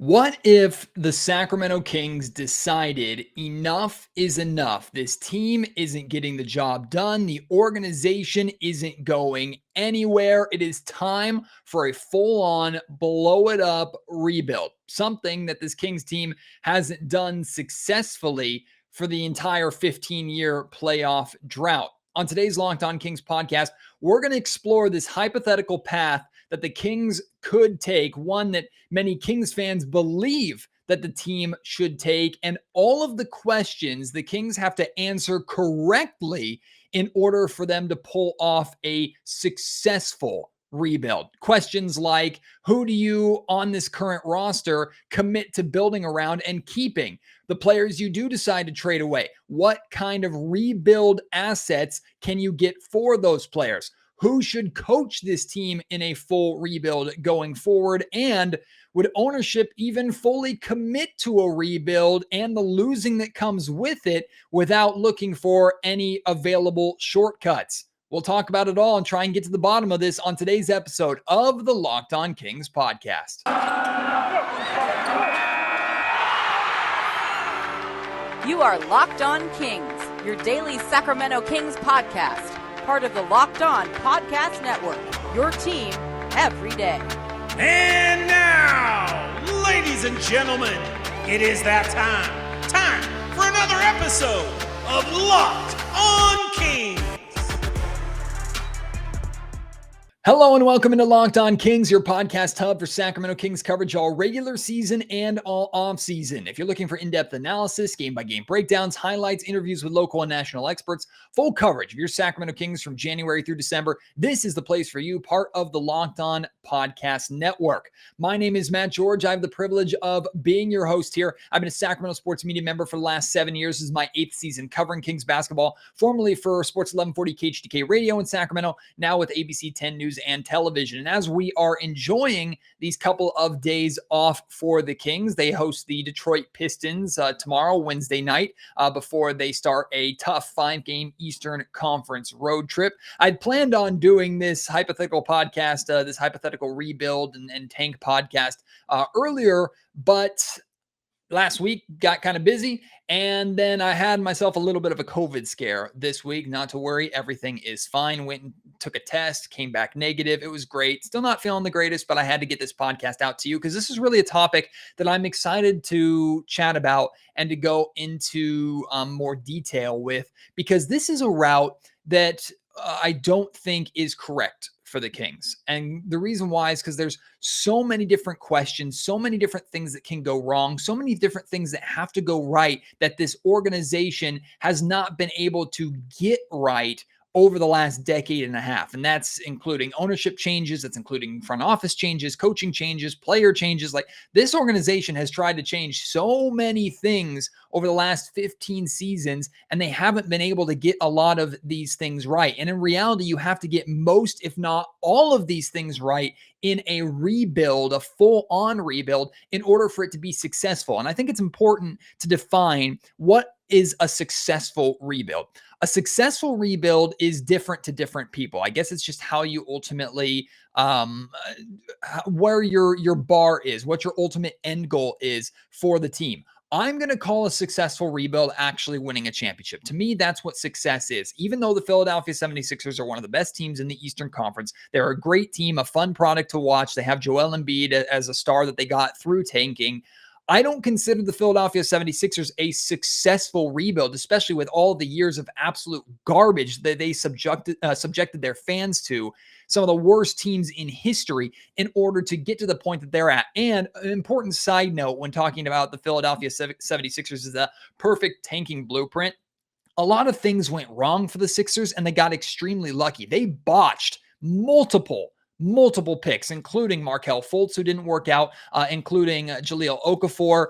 What if the Sacramento Kings decided enough is enough? This team isn't getting the job done. The organization isn't going anywhere. It is time for a full-on blow it up rebuild. Something that this Kings team hasn't done successfully for the entire 15-year playoff drought. On today's Locked On Kings podcast, we're going to explore this hypothetical path that the Kings could take, one that many Kings fans believe that the team should take, and all of the questions the Kings have to answer correctly in order for them to pull off a successful rebuild. Questions like, who do you on this current roster commit to building around and keeping? The players you do decide to trade away, what kind of rebuild assets can you get for those players? Who should coach this team in a full rebuild going forward? And would ownership even fully commit to a rebuild and the losing that comes with it without looking for any available shortcuts? We'll talk about it all and try and get to the bottom of this on today's episode of the Locked On Kings podcast. You are Locked On Kings, your daily Sacramento Kings podcast. Part of the Locked On Podcast Network, your team every day. And now, ladies and gentlemen, it is that time. Time for another episode of Locked On Kings. Hello and welcome into Locked On Kings, your podcast hub for Sacramento Kings coverage all regular season and all off season. If you're looking for in-depth analysis, game-by-game breakdowns, highlights, interviews with local and national experts, full coverage of your Sacramento Kings from January through December, this is the place for you, part of the Locked On Podcast Network. My name is Matt George. I have the privilege of being your host here. I've been a Sacramento sports media member for the last 7 years. This is my 8th season covering Kings basketball, formerly for Sports 1140 KHTK Radio in Sacramento, now with ABC 10 News and television. And as we are enjoying these couple of days off for the Kings, they host the Detroit Pistons tomorrow, Wednesday night, before they start a tough 5-game Eastern Conference road trip. I'd planned on doing this hypothetical podcast, this hypothetical rebuild and tank podcast earlier, but last week got kind of busy, and then I had myself a little bit of a COVID scare this week. Not to worry, everything is fine. Went and took a test, came back negative. It was great. Still not feeling the greatest, but I had to get this podcast out to you because this is really a topic that I'm excited to chat about and to go into more detail with, because this is a route that I don't think is correct for the Kings. And the reason why is because there's so many different questions, so many different things that can go wrong, so many different things that have to go right that this organization has not been able to get right over the last decade and a half. And that's including ownership changes, that's including front office changes, coaching changes, player changes. Like, this organization has tried to change so many things over the last 15 seasons, and they haven't been able to get a lot of these things right. And in reality, you have to get most, if not all of these things right in a rebuild, a full-on rebuild, in order for it to be successful. And I think it's important to define what is a successful rebuild. A successful rebuild is different to different people. I guess it's just how you ultimately, where your bar is, what your ultimate end goal is for the team. I'm going to call a successful rebuild actually winning a championship. To me, that's what success is. Even though the Philadelphia 76ers are one of the best teams in the Eastern Conference, they're a great team, a fun product to watch. They have Joel Embiid as a star that they got through tanking. I don't consider the Philadelphia 76ers a successful rebuild, especially with all the years of absolute garbage that they subjected their fans to, some of the worst teams in history, in order to get to the point that they're at. And an important side note when talking about the Philadelphia 76ers is a perfect tanking blueprint. A lot of things went wrong for the Sixers, and they got extremely lucky. They botched multiple picks, including Markelle Fultz, who didn't work out, including Jahlil Okafor.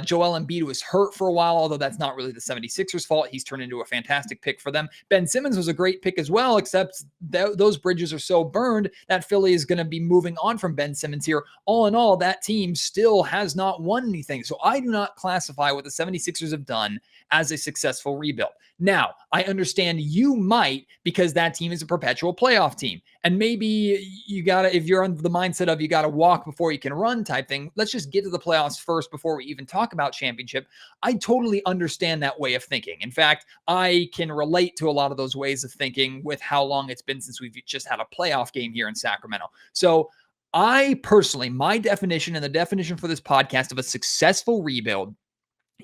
Joel Embiid was hurt for a while, although that's not really the 76ers' fault. He's turned into a fantastic pick for them. Ben Simmons was a great pick as well, except those bridges are so burned that Philly is going to be moving on from Ben Simmons here. All in all, that team still has not won anything. So I do not classify what the 76ers have done as a successful rebuild. Now, I understand you might, because that team is a perpetual playoff team. And maybe you got to, if you're on the mindset of you got to walk before you can run type thing, let's just get to the playoffs first before we even talk about championship. I totally understand that way of thinking. In fact, I can relate to a lot of those ways of thinking with how long it's been since we've just had a playoff game here in Sacramento. So I personally, my definition and the definition for this podcast of a successful rebuild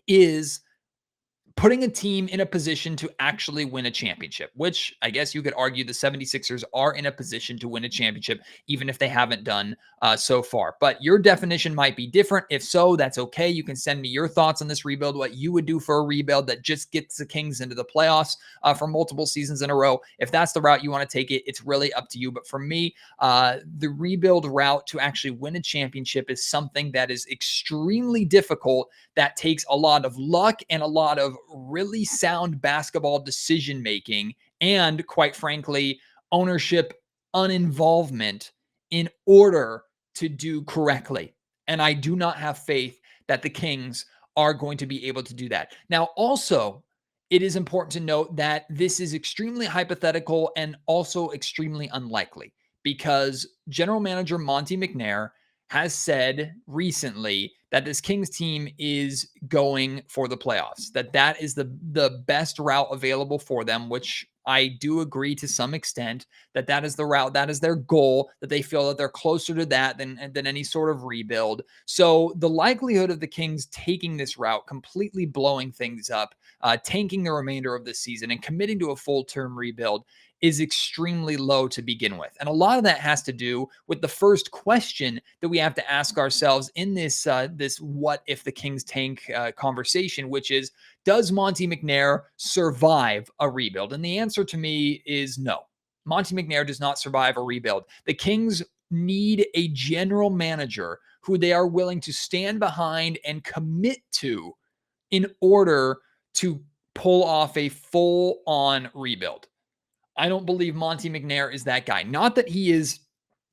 is putting a team in a position to actually win a championship, which I guess you could argue the 76ers are in a position to win a championship, even if they haven't done so far. But your definition might be different. If so, that's okay. You can send me your thoughts on this rebuild, what you would do for a rebuild that just gets the Kings into the playoffs for multiple seasons in a row. If that's the route you want to take it, it's really up to you. But for me, the rebuild route to actually win a championship is something that is extremely difficult, that takes a lot of luck and a lot of really sound basketball decision making, and quite frankly, ownership uninvolvement in order to do correctly. And I do not have faith that the Kings are going to be able to do that. Now, also, it is important to note that this is extremely hypothetical and also extremely unlikely, because general manager Monte McNair has said recently that this Kings team is going for the playoffs, that is the best route available for them, which I do agree to some extent, that is the route, that is their goal, that they feel that they're closer to that than any sort of rebuild. So the likelihood of the Kings taking this route, completely blowing things up, tanking the remainder of the season and committing to a full-term rebuild is extremely low to begin with. And a lot of that has to do with the first question that we have to ask ourselves in this what if the Kings tank conversation, which is, does Monte McNair survive a rebuild? And the answer to me is no. Monte McNair does not survive a rebuild. The Kings need a general manager who they are willing to stand behind and commit to in order to pull off a full-on rebuild. I don't believe Monte McNair is that guy. Not that he is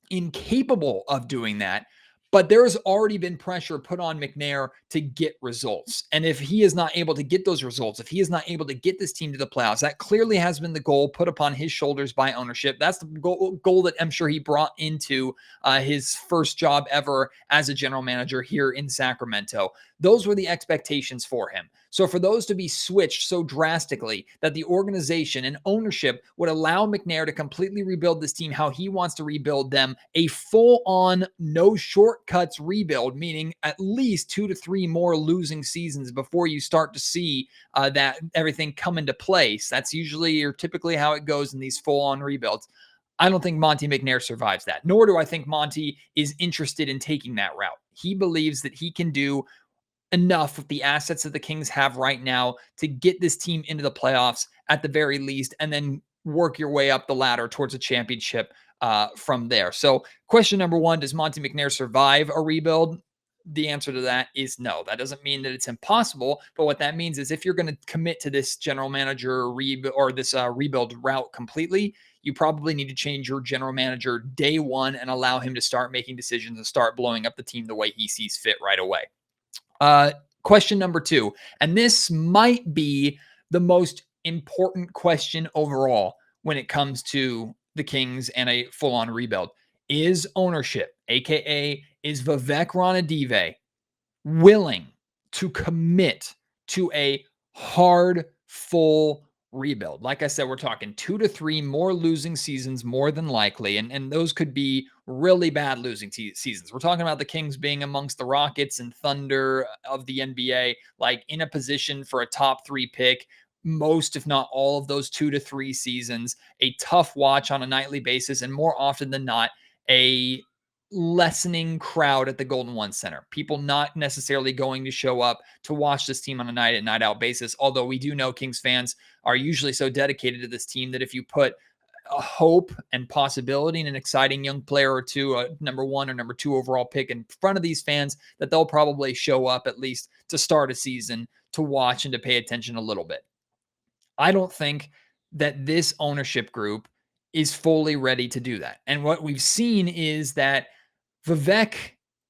incapable of doing that, but there has already been pressure put on McNair to get results. And if he is not able to get those results, if he is not able to get this team to the playoffs, that clearly has been the goal put upon his shoulders by ownership. That's the goal that I'm sure he brought into his first job ever as a general manager here in Sacramento. Those were the expectations for him. So for those to be switched so drastically that the organization and ownership would allow McNair to completely rebuild this team how he wants to rebuild them, a full-on, no shortcuts rebuild, meaning at least 2 to 3 more losing seasons before you start to see that everything come into place. That's usually or typically how it goes in these full-on rebuilds. I don't think Monte McNair survives that, nor do I think Monte is interested in taking that route. He believes that he can do enough with the assets that the Kings have right now to get this team into the playoffs at the very least, and then work your way up the ladder towards a championship from there. So question number one, does Monte McNair survive a rebuild? The answer to that is no. That doesn't mean that it's impossible, but what that means is if you're going to commit to this general manager rebuild route completely, you probably need to change your general manager day one and allow him to start making decisions and start blowing up the team the way he sees fit right away. Question number two, and this might be the most important question overall when it comes to the Kings and a full-on rebuild. Is ownership, aka is Vivek Ranadive, willing to commit to a hard, full rebuild? Like I said, we're talking 2 to 3 more losing seasons, more than likely. And those could be really bad losing seasons. We're talking about the Kings being amongst the Rockets and Thunder of the NBA, like in a position for a top 3 pick, most, if not all of those 2 to 3 seasons, a tough watch on a nightly basis, and more often than not, a lessening crowd at the Golden One Center. People not necessarily going to show up to watch this team on a night in, night out basis. Although we do know Kings fans are usually so dedicated to this team that if you put a hope and possibility in an exciting young player or two, a number 1 or number 2 overall pick in front of these fans, that they'll probably show up at least to start a season to watch and to pay attention a little bit. I don't think that this ownership group is fully ready to do that. And what we've seen is that Vivek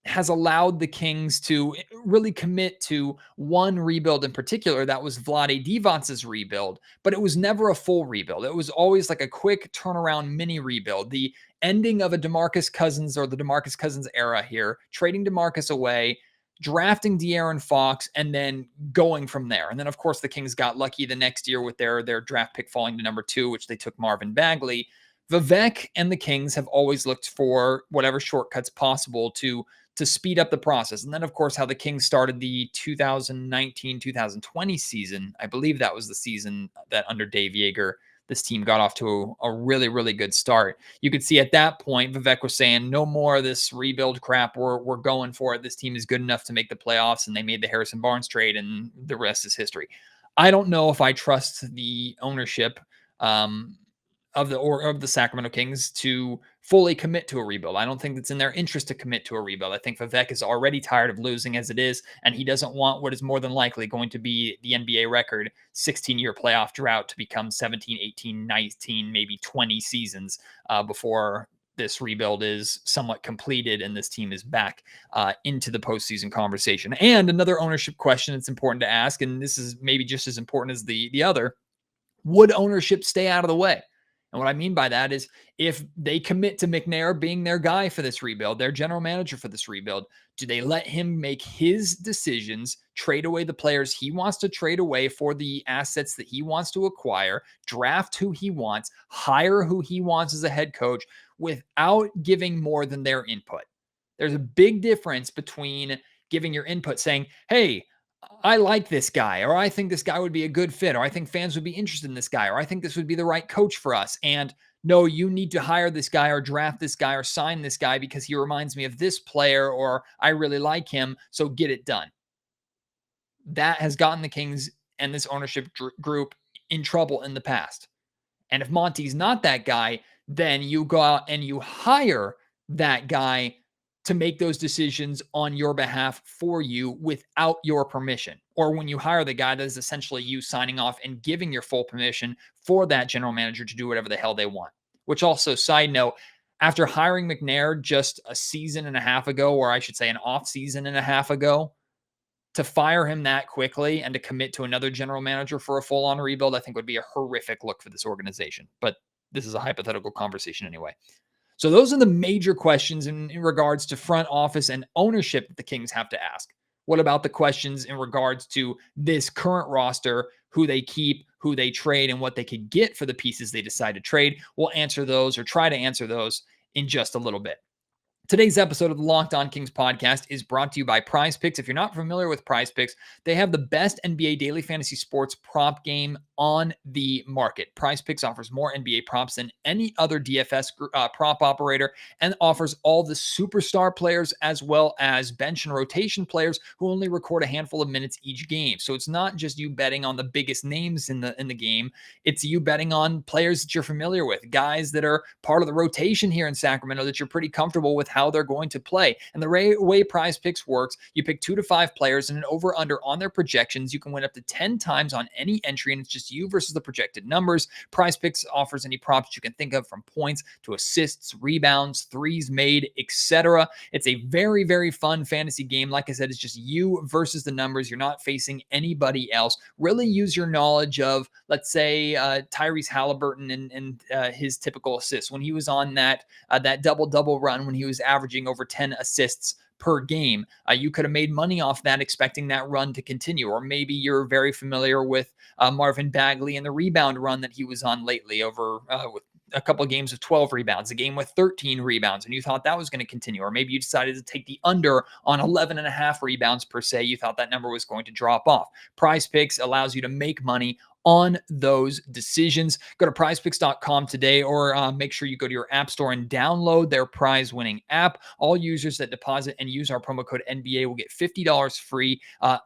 has allowed the Kings to really commit to one rebuild in particular. That was Vlade Divac's rebuild, but it was never a full rebuild. It was always like a quick turnaround mini rebuild. The ending of a DeMarcus Cousins or the DeMarcus Cousins era here, trading DeMarcus away, drafting De'Aaron Fox, and then going from there. And then, of course, the Kings got lucky the next year with their draft pick falling to number 2, which they took Marvin Bagley. Vivek and the Kings have always looked for whatever shortcuts possible to speed up the process. And then, of course, how the Kings started the 2019-2020 season. I believe that was the season that under Dave Yeager, this team got off to a really, really good start. You could see at that point, Vivek was saying, no more of this rebuild crap. We're going for it. This team is good enough to make the playoffs, and they made the Harrison Barnes trade, and the rest is history. I don't know if I trust the ownership of the Sacramento Kings to fully commit to a rebuild. I don't think it's in their interest to commit to a rebuild. I think Vivek is already tired of losing as it is, and he doesn't want what is more than likely going to be the NBA record 16-year playoff drought to become 17, 18, 19, maybe 20 seasons before this rebuild is somewhat completed and this team is back into the postseason conversation. And another ownership question that's important to ask, and this is maybe just as important as the other, would ownership stay out of the way? And what I mean by that is if they commit to McNair being their guy for this rebuild, their general manager for this rebuild, do they let him make his decisions, trade away the players he wants to trade away for the assets that he wants to acquire, draft who he wants, hire who he wants as a head coach without giving more than their input? There's a big difference between giving your input saying, hey, I like this guy, or I think this guy would be a good fit, or I think fans would be interested in this guy, or I think this would be the right coach for us. And no, you need to hire this guy or draft this guy or sign this guy because he reminds me of this player, or I really like him, so get it done. That has gotten the Kings and this ownership group in trouble in the past. And if Monty's not that guy, then you go out and you hire that guy to make those decisions on your behalf for you without your permission. Or when you hire the guy, that is essentially you signing off and giving your full permission for that general manager to do whatever the hell they want. Which also, side note, after hiring McNair just a season and a half ago, or I should say an off season and a half ago, to fire him that quickly and to commit to another general manager for a full-on rebuild, I think would be a horrific look for this organization. But this is a hypothetical conversation anyway. So those are the major questions in regards to front office and ownership that the Kings have to ask. What about the questions in regards to this current roster, who they keep, who they trade, and what they could get for the pieces they decide to trade? We'll answer those, or try to answer those, in just a little bit. Today's episode of the Locked On Kings podcast is brought to you by Prize Picks. If you're not familiar with Prize Picks, they have the best NBA daily fantasy sports prop game on the market. Prize Picks offers more NBA props than any other DFS prop operator, and offers all the superstar players as well as bench and rotation players who only record a handful of minutes each game. So it's not just you betting on the biggest names in the game. It's you betting on players that you're familiar with, guys that are part of the rotation here in Sacramento that you're pretty comfortable with how they're going to play. And the way Prize Picks works, you pick 2 to 5 players and an over-under on their projections. You can win up to 10 times on any entry, and it's just you versus the projected numbers. Prize Picks offers any props you can think of, from points to assists, rebounds, threes made, etc. It's a very, very fun fantasy game. Like I said, it's just you versus the numbers. You're not facing anybody else. Really use your knowledge of, let's say, Tyrese Halliburton and his typical assists. When he was on that double-double run, when he was averaging over 10 assists per game, you could have made money off that, expecting that run to continue. Or maybe you're very familiar with Marvin Bagley and the rebound run that he was on lately, over with a couple of games of 12 rebounds, a game with 13 rebounds, and you thought that was going to continue. Or maybe you decided to take the under on 11 and a half rebounds per se. You thought that number was going to drop off. Prize Picks allows you to make money on those decisions. Go to prizepicks.com today, or make sure you go to your app store and download their prize winning app. All users that deposit and use our promo code NBA will get $50 free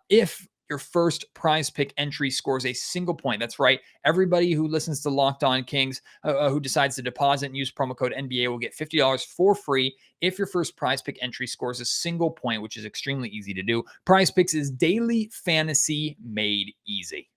if your first Prize Pick entry scores a single point. That's right. Everybody who listens to Locked On Kings who decides to deposit and use promo code NBA will get $50 for free if your first Prize Pick entry scores a single point, which is extremely easy to do. Prize Picks is daily fantasy made easy.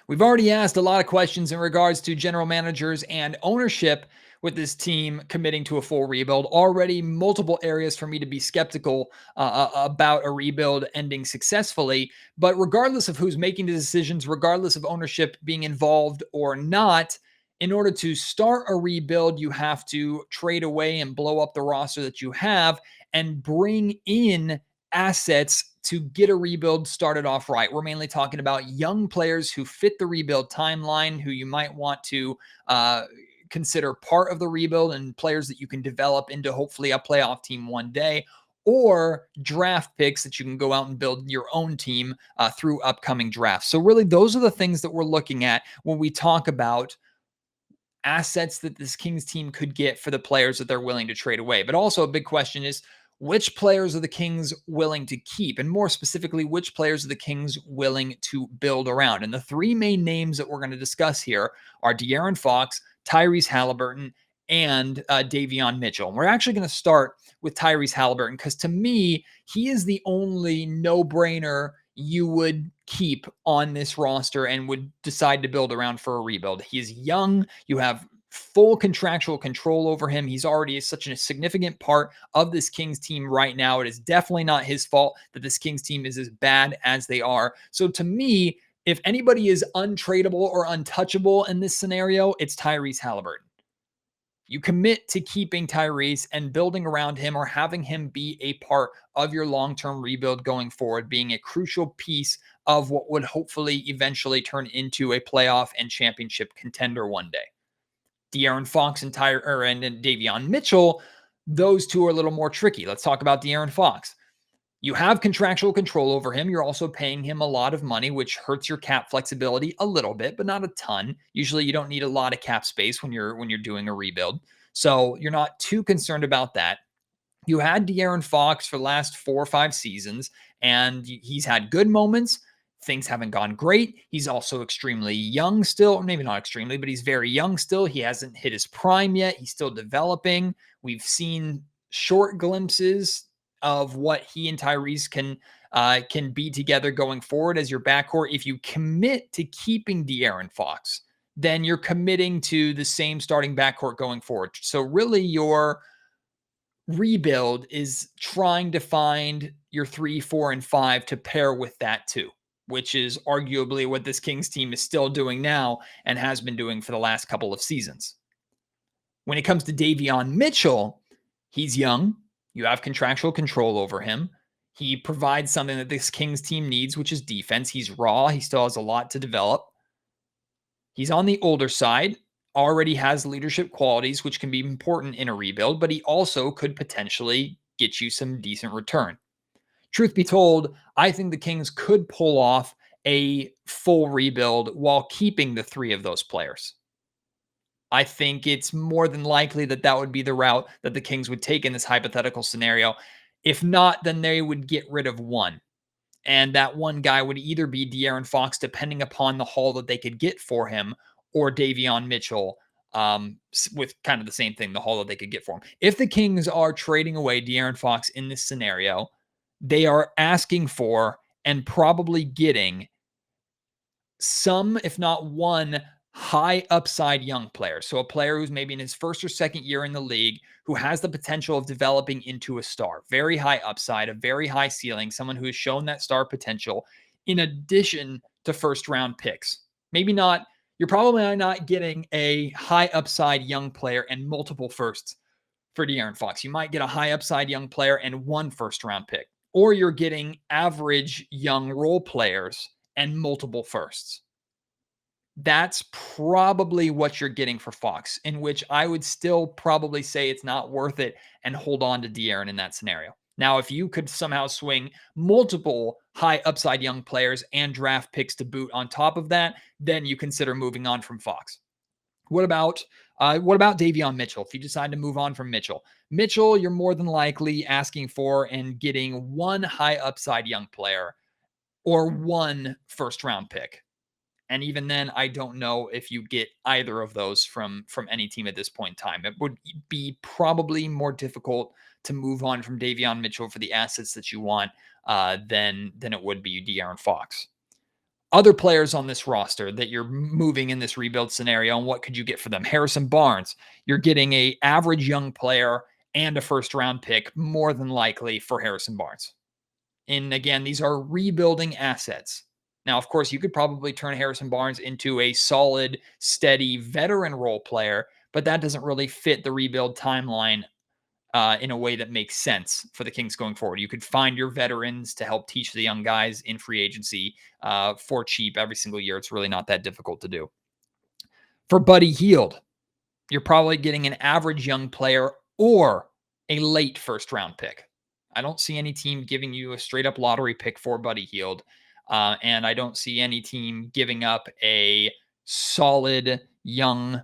We've already asked a lot of questions in regards to general managers and ownership. with this team committing to a full rebuild. Already multiple areas for me to be skeptical about a rebuild ending successfully. But regardless of who's making the decisions, regardless of ownership being involved or not, in order to start a rebuild, you have to trade away and blow up the roster that you have and bring in assets to get a rebuild started off right. We're mainly talking about young players who fit the rebuild timeline, who you might want to consider part of the rebuild, and players that you can develop into hopefully a playoff team one day, or draft picks that you can go out and build your own team through upcoming drafts. So really, those are the things that we're looking at when we talk about assets that this Kings team could get for the players that they're willing to trade away. But also a big question is, which players are the Kings willing to keep? And more specifically, which players are the Kings willing to build around? And the three main names that we're going to discuss here are De'Aaron Fox, Tyrese Halliburton, and Davion Mitchell. And we're actually going to start with Tyrese Halliburton because to me, he is the only no-brainer you would keep on this roster and would decide to build around for a rebuild. He is young. You have full contractual control over him. He's already such a significant part of this Kings team right now. It is definitely not his fault that this Kings team is as bad as they are. So to me, if anybody is untradeable or untouchable in this scenario, it's Tyrese Halliburton. You commit to keeping Tyrese and building around him or having him be a part of your long-term rebuild going forward, being a crucial piece of what would hopefully eventually turn into a playoff and championship contender one day. De'Aaron Fox and Davion Mitchell, those two are a little more tricky. Let's talk about De'Aaron Fox. You have contractual control over him. You're also paying him a lot of money, which hurts your cap flexibility a little bit, but not a ton. Usually you don't need a lot of cap space when you're doing a rebuild. So you're not too concerned about that. You had De'Aaron Fox for the last 4 or 5 seasons, and he's had good moments. Things haven't gone great. He's also extremely young still. Maybe not extremely, but he's very young still. He hasn't hit his prime yet. He's still developing. We've seen short glimpses of what he and Tyrese can be together going forward as your backcourt. If you commit to keeping De'Aaron Fox, then you're committing to the same starting backcourt going forward. So really your rebuild is trying to find your 3, 4, and 5 to pair with that too, which is arguably what this Kings team is still doing now and has been doing for the last couple of seasons. When it comes to Davion Mitchell, he's young. You have contractual control over him. He provides something that this Kings team needs, which is defense. He's raw. He still has a lot to develop. He's on the older side, already has leadership qualities, which can be important in a rebuild, but he also could potentially get you some decent return. Truth be told, I think the Kings could pull off a full rebuild while keeping the 3 of those players. I think it's more than likely that that would be the route that the Kings would take in this hypothetical scenario. If not, then they would get rid of one. And that one guy would either be De'Aaron Fox, depending upon the haul that they could get for him, or Davion Mitchell, with kind of the same thing, the haul that they could get for him. If the Kings are trading away De'Aaron Fox in this scenario, they are asking for and probably getting some, if not one, high upside young player. So a player who's maybe in his first or second year in the league, who has the potential of developing into a star, very high upside, a very high ceiling, someone who has shown that star potential in addition to first round picks. Maybe not, you're probably not getting a high upside young player and multiple firsts for De'Aaron Fox. You might get a high upside young player and 1 first round pick, or you're getting average young role players and multiple firsts. That's probably what you're getting for Fox, in which I would still probably say it's not worth it and hold on to De'Aaron in that scenario. Now, if you could somehow swing multiple high upside young players and draft picks to boot on top of that, then you consider moving on from Fox. What about Davion Mitchell? If you decide to move on from Mitchell, you're more than likely asking for and getting 1 high upside young player or 1 first round pick. And even then, I don't know if you get either of those from any team at this point in time. It would be probably more difficult to move on from Davion Mitchell for the assets that you want than it would be De'Aaron Fox. Other players on this roster that you're moving in this rebuild scenario, and what could you get for them? Harrison Barnes, you're getting a average young player and a first round pick, more than likely, for Harrison Barnes. And again, these are rebuilding assets. Now, of course, you could probably turn Harrison Barnes into a solid, steady veteran role player, but that doesn't really fit the rebuild timeline in a way that makes sense for the Kings going forward. You could find your veterans to help teach the young guys in free agency for cheap every single year. It's really not that difficult to do. For Buddy Hield, you're probably getting an average young player or a late first round pick. I don't see any team giving you a straight up lottery pick for Buddy Hield. And I don't see any team giving up a solid young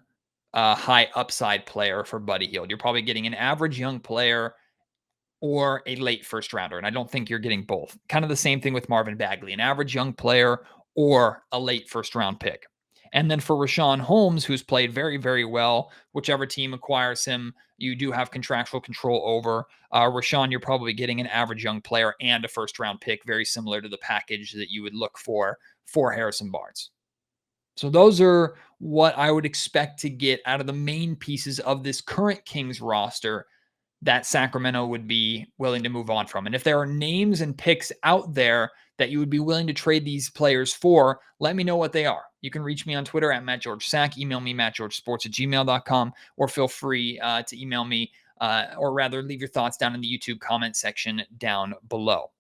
high upside player for Buddy Hield. You're probably getting an average young player or a late first rounder. And I don't think you're getting both. Kind of the same thing with Marvin Bagley, an average young player or a late first round pick. And then for Rashawn Holmes, who's played very, very well, whichever team acquires him, you do have contractual control over. Rashawn, you're probably getting an average young player and a first round pick, very similar to the package that you would look for Harrison Barnes. So those are what I would expect to get out of the main pieces of this current Kings roster that Sacramento would be willing to move on from. And if there are names and picks out there that you would be willing to trade these players for, let me know what they are. You can reach me on Twitter at MattGeorgeSack, email me mattgeorgesports@gmail.com, or feel free to email me, or rather leave your thoughts down in the YouTube comment section down below.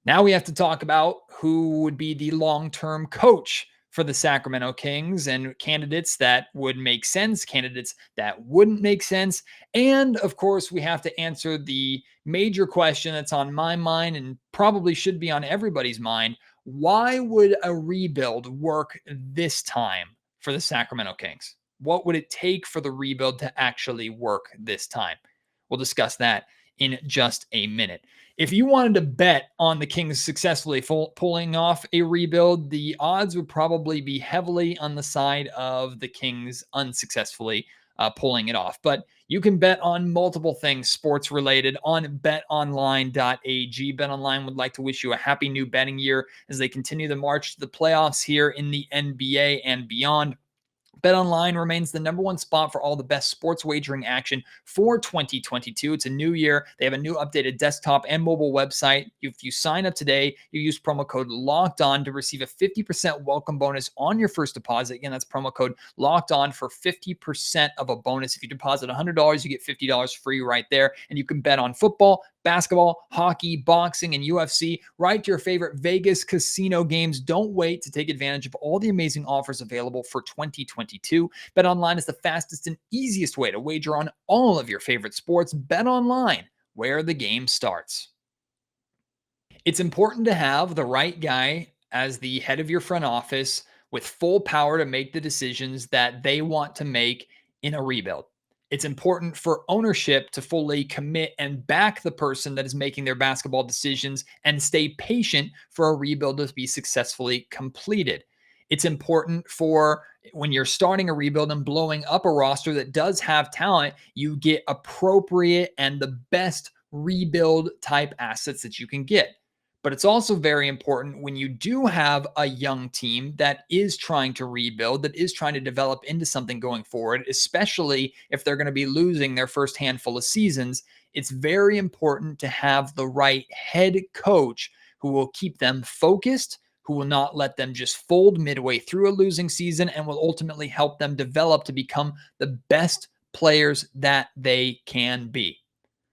Now we have to talk about who would be the long-term coach for the Sacramento Kings, and candidates that would make sense, candidates that wouldn't make sense. And of course, we have to answer the major question that's on my mind and probably should be on everybody's mind. Why would a rebuild work this time for the Sacramento Kings? What would it take for the rebuild to actually work this time? We'll discuss that in just a minute. If you wanted to bet on the Kings successfully pulling off a rebuild, the odds would probably be heavily on the side of the Kings unsuccessfully pulling it off. But you can bet on multiple things sports related on betonline.ag. BetOnline would like to wish you a happy new betting year as they continue the march to the playoffs here in the NBA and beyond. BetOnline remains the number one spot for all the best sports wagering action for 2022. It's a new year. They have a new updated desktop and mobile website. If you sign up today, you use promo code Locked On to receive a 50% welcome bonus on your first deposit. Again, that's promo code Locked On for 50% of a bonus. If you deposit $100, you get $50 free right there. And you can bet on football, basketball, hockey, boxing, and UFC, right to your favorite Vegas casino games. Don't wait to take advantage of all the amazing offers available for 2022. BetOnline is the fastest and easiest way to wager on all of your favorite sports. BetOnline, where the game starts. It's important to have the right guy as the head of your front office with full power to make the decisions that they want to make in a rebuild. It's important for ownership to fully commit and back the person that is making their basketball decisions and stay patient for a rebuild to be successfully completed. It's important for when you're starting a rebuild and blowing up a roster that does have talent, you get appropriate and the best rebuild type assets that you can get. But it's also very important when you do have a young team that is trying to rebuild, that is trying to develop into something going forward, especially if they're going to be losing their first handful of seasons. It's very important to have the right head coach who will keep them focused, who will not let them just fold midway through a losing season, and will ultimately help them develop to become the best players that they can be.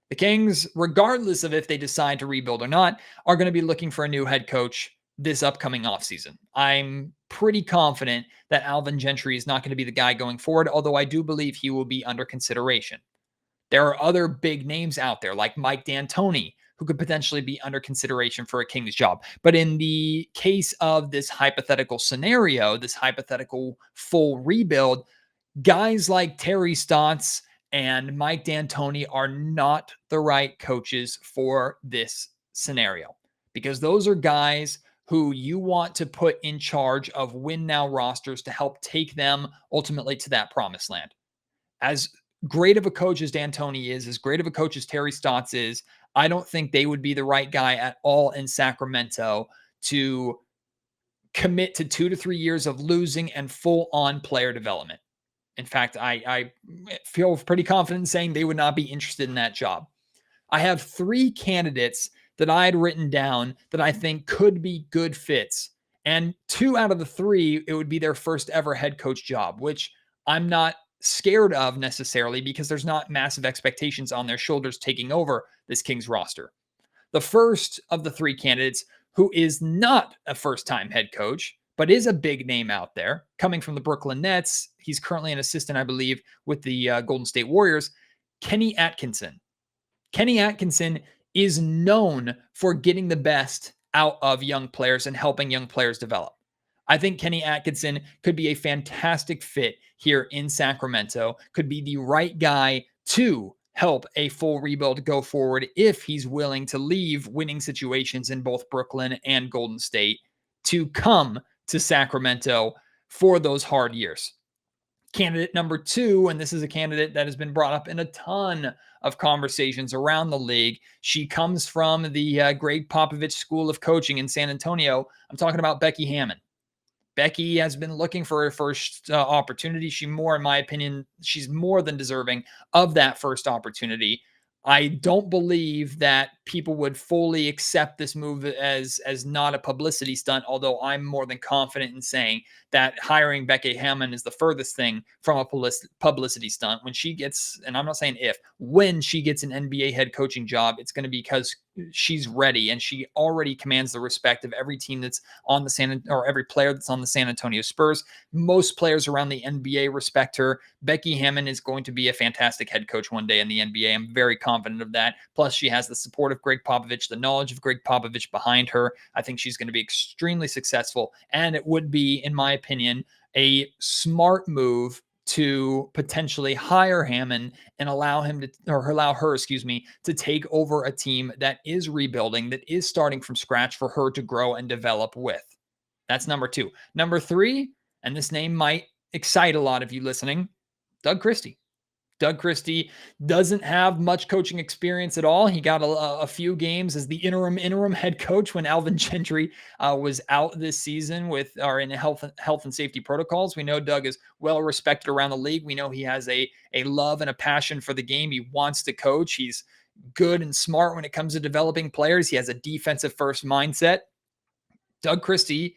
The Kings, regardless of if they decide to rebuild or not, are going to be looking for a new head coach this upcoming offseason. I'm pretty confident that Alvin Gentry is not going to be the guy going forward, although I do believe he will be under consideration. There are other big names out there like Mike D'Antoni, who could potentially be under consideration for a Kings job. But in the case of this hypothetical scenario, this hypothetical full rebuild, guys like Terry Stotts and Mike D'Antoni are not the right coaches for this scenario, because those are guys who you want to put in charge of win now rosters to help take them ultimately to that promised land. As great of a coach as D'Antoni is, as great of a coach as Terry Stotts is, I don't think they would be the right guy at all in Sacramento to commit to 2 to 3 years of losing and full-on player development. In fact, I feel pretty confident in saying they would not be interested in that job. I have 3 candidates that I had written down that I think could be good fits. And 2 out of the 3, it would be their first ever head coach job, which I'm not scared of necessarily because there's not massive expectations on their shoulders taking over this Kings roster. The first of the 3 candidates, who is not a first time head coach, but is a big name out there, coming from the Brooklyn Nets. He's currently an assistant, I believe, with the Golden State Warriors, Kenny Atkinson. Kenny Atkinson is known for getting the best out of young players and helping young players develop. I think Kenny Atkinson could be a fantastic fit here in Sacramento, could be the right guy to help a full rebuild go forward if he's willing to leave winning situations in both Brooklyn and Golden State to come to Sacramento for those hard years. Candidate number 2, and this is a candidate that has been brought up in a ton of conversations around the league. She comes from the Greg Popovich School of Coaching in San Antonio. I'm talking about Becky Hammon. Becky has been looking for her first opportunity. In my opinion, she's more than deserving of that first opportunity. I don't believe that people would fully accept this move as not a publicity stunt, although I'm more than confident in saying that hiring Becky Hammon is the furthest thing from a publicity stunt. When she gets, and I'm not saying if, when she gets an NBA head coaching job, it's going to be because she's ready and she already commands the respect of every team that's on the every player that's on the San Antonio Spurs. Most players around the NBA respect her. Becky Hammon is going to be a fantastic head coach one day in the NBA. I'm very confident of that. Plus, she has the support of Greg Popovich, the knowledge of Greg Popovich behind her. I think she's going to be extremely successful, and it would be, in my opinion, a smart move to potentially hire Hammon and allow her, to take over a team that is rebuilding, that is starting from scratch for her to grow and develop with. That's number 2. Number 3, and this name might excite a lot of you listening, Doug Christie. Doug Christie doesn't have much coaching experience at all. He got a few games as the interim head coach when Alvin Gentry was out this season in health and safety protocols. We know Doug is well respected around the league. We know he has a love and a passion for the game. He wants to coach. He's good and smart when it comes to developing players. He has a defensive first mindset. Doug Christie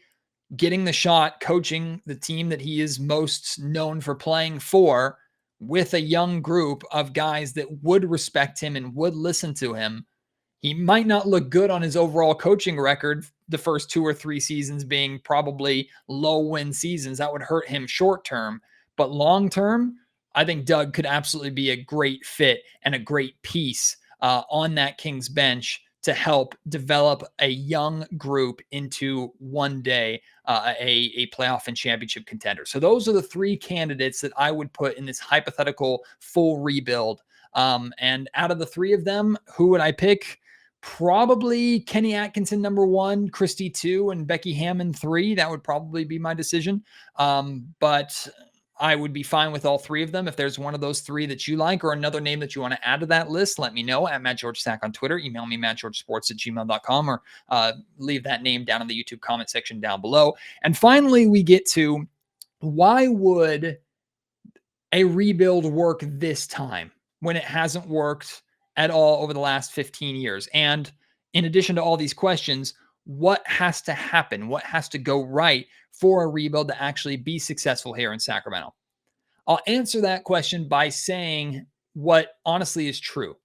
getting the shot coaching the team that he is most known for playing for, with a young group of guys that would respect him and would listen to him. He might not look good on his overall coaching record, the first 2 or 3 seasons being probably low win seasons. That would hurt him short term. But long term, I think Doug could absolutely be a great fit and a great piece on that Kings bench to help develop a young group into one day a playoff and championship contender. So those are the 3 candidates that I would put in this hypothetical full rebuild. And out of the 3 of them, who would I pick? Probably Kenny Atkinson, number 1, Christie 2, and Becky Hammon 3. That would probably be my decision. But I would be fine with all 3 of them. If there's one of those 3 that you like or another name that you want to add to that list, let me know at MattGeorgeSack on Twitter. Email me, mattgeorgesports@gmail.com, or leave that name down in the YouTube comment section down below. And finally, we get to, why would a rebuild work this time when it hasn't worked at all over the last 15 years? And in addition to all these questions, what has to happen? What has to go right for a rebuild to actually be successful here in Sacramento? I'll answer that question by saying what honestly is true.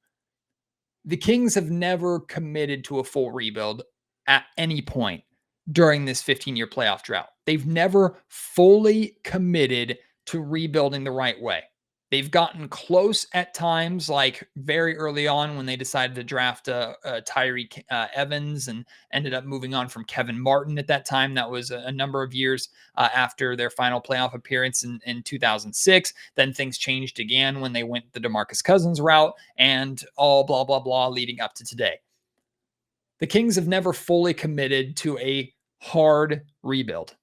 The Kings have never committed to a full rebuild at any point during this 15-year playoff drought. They've never fully committed to rebuilding the right way. They've gotten close at times, like very early on when they decided to draft Tyreke Evans and ended up moving on from Kevin Martin at that time. That was a number of years after their final playoff appearance in 2006. Then things changed again when they went the DeMarcus Cousins route and all blah, blah, blah leading up to today. The Kings have never fully committed to a hard rebuild.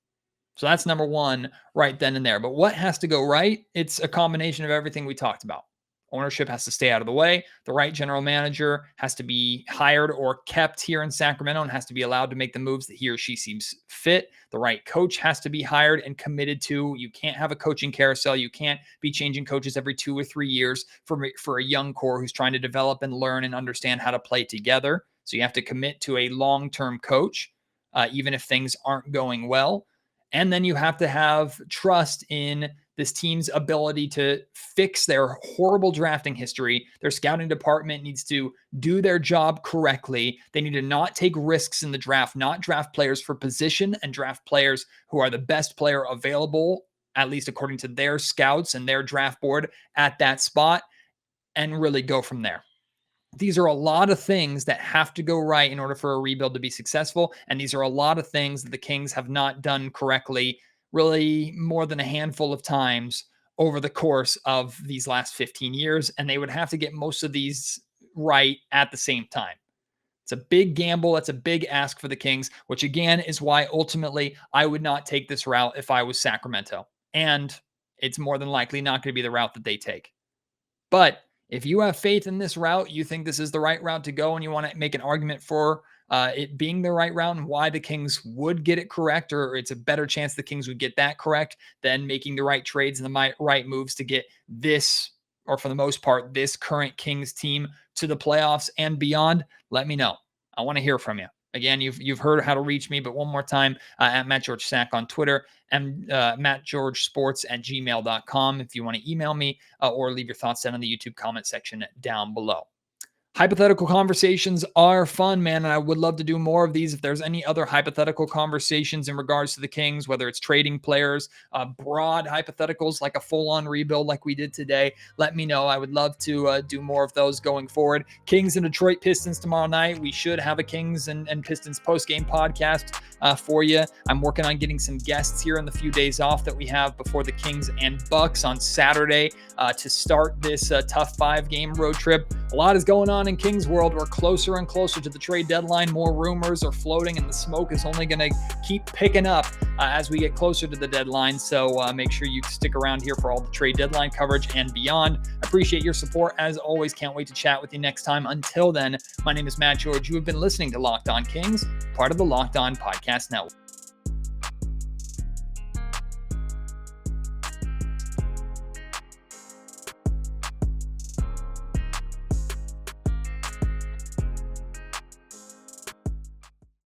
So that's number 1 right then and there. But what has to go right? It's a combination of everything we talked about. Ownership has to stay out of the way. The right general manager has to be hired or kept here in Sacramento and has to be allowed to make the moves that he or she seems fit. The right coach has to be hired and committed to. You can't have a coaching carousel. You can't be changing coaches every 2 or 3 years for a young core who's trying to develop and learn and understand how to play together. So you have to commit to a long-term coach, even if things aren't going well. And then you have to have trust in this team's ability to fix their horrible drafting history. Their scouting department needs to do their job correctly. They need to not take risks in the draft, not draft players for position, and draft players who are the best player available, at least according to their scouts and their draft board at that spot, and really go from there. These are a lot of things that have to go right in order for a rebuild to be successful. And these are a lot of things that the Kings have not done correctly, really more than a handful of times over the course of these last 15 years. And they would have to get most of these right at the same time. It's a big gamble. It's a big ask for the Kings, which again is why ultimately I would not take this route if I was Sacramento. And it's more than likely not going to be the route that they take. But if you have faith in this route, you think this is the right route to go, and you want to make an argument for it being the right route and why the Kings would get it correct, or it's a better chance the Kings would get that correct than making the right trades and the right moves to get this, or for the most part, this current Kings team to the playoffs and beyond, let me know. I want to hear from you. Again, you've heard how to reach me, but one more time, at Matt George Sack on Twitter and mattgeorgesports@gmail.com if you want to email me or leave your thoughts down in the YouTube comment section down below. Hypothetical conversations are fun, man, and I would love to do more of these. If there's any other hypothetical conversations in regards to the Kings, whether it's trading players, broad hypotheticals like a full-on rebuild like we did today, let me know. I would love to do more of those going forward. Kings and Detroit Pistons tomorrow night. We should have a Kings and Pistons post-game podcast for you. I'm working on getting some guests here in the few days off that we have before the Kings and Bucks on Saturday to start this tough 5-game road trip. A lot is going on in Kings world. We're closer and closer to the trade deadline. More rumors are floating, and the smoke is only going to keep picking up as we get closer to the deadline. So make sure you stick around here for all the trade deadline coverage and beyond. Appreciate your support. As always, can't wait to chat with you next time. Until then, my name is Matt George. You have been listening to Locked On Kings, part of the Locked On Podcast Network.